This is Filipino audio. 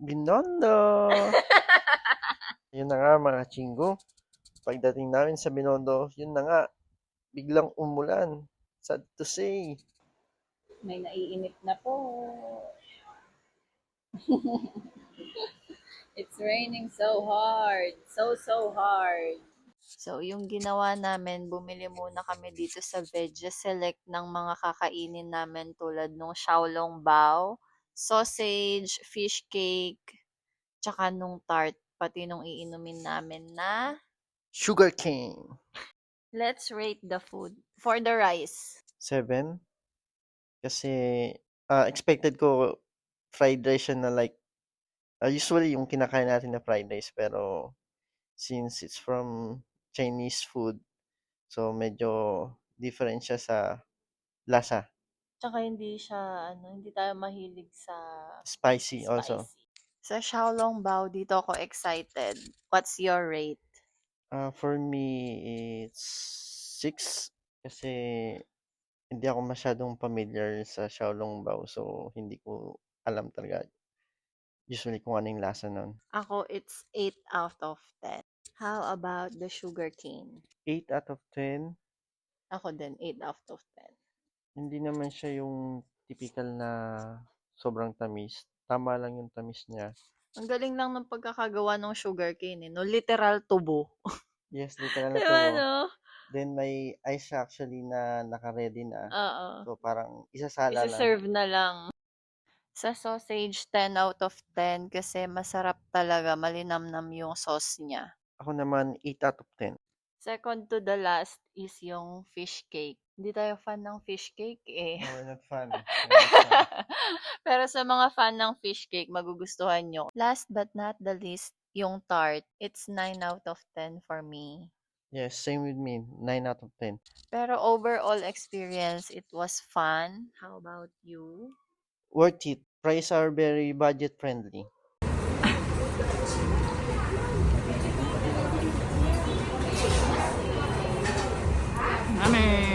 Binondo! Yun na nga mga chinggo. Pagdating namin sa Binondo, yun na nga, biglang umulan. Sad to say. May naiinip na po. It's raining so hard. So hard. So, yung ginawa namin, bumili muna kami dito sa Veggie Select ng mga kakainin namin tulad nung xiaolong bao, sausage, fish cake, tsaka nung tart, pati nung iinumin namin na Sugar cane. let's rate the food for the rice. 7. Kasi, expected ko fried rice siya na like, usually yung kinakain natin na fried rice. Pero, since it's from Chinese food, so medyo different siya sa lasa. Tsaka hindi siya, hindi tayo mahilig sa Spicy also. spicy. Sa xiaolong bao, dito ako excited. What's your rate? For me, it's 6. Kasi, hindi ako masyadong familiar sa Xiaolongbao. So, hindi ko alam talaga usually kung ano yung lasa nun. Ako, it's 8 out of 10. How about the sugar cane? 8 out of 10. Ako din, 8 out of 10. Hindi naman siya yung typical na sobrang tamis. Tama lang yung tamis niya. Ang galing lang ng pagkakagawa ng sugar cane, no? Literal tubo. Yes, literal na Di to. ba, no? Then, may ice actually na naka-ready na. Oo. So, parang isasala lang. Isa-serve na lang. Sa sausage, 10 out of 10 kasi masarap talaga, malinamnam yung sauce niya. Ako naman, 8 out of 10. Second to the last is yung fish cake. Hindi tayo fan ng fish cake eh. No, we're not fan. We're not fan. Pero sa mga fan ng fish cake, magugustuhan nyo. Last but not the least, yung tart. It's 9 out of 10 for me. Yes, same with me. 9 out of 10. Pero overall experience, it was fun. How about you? Worth it. Price are very budget friendly. Amen.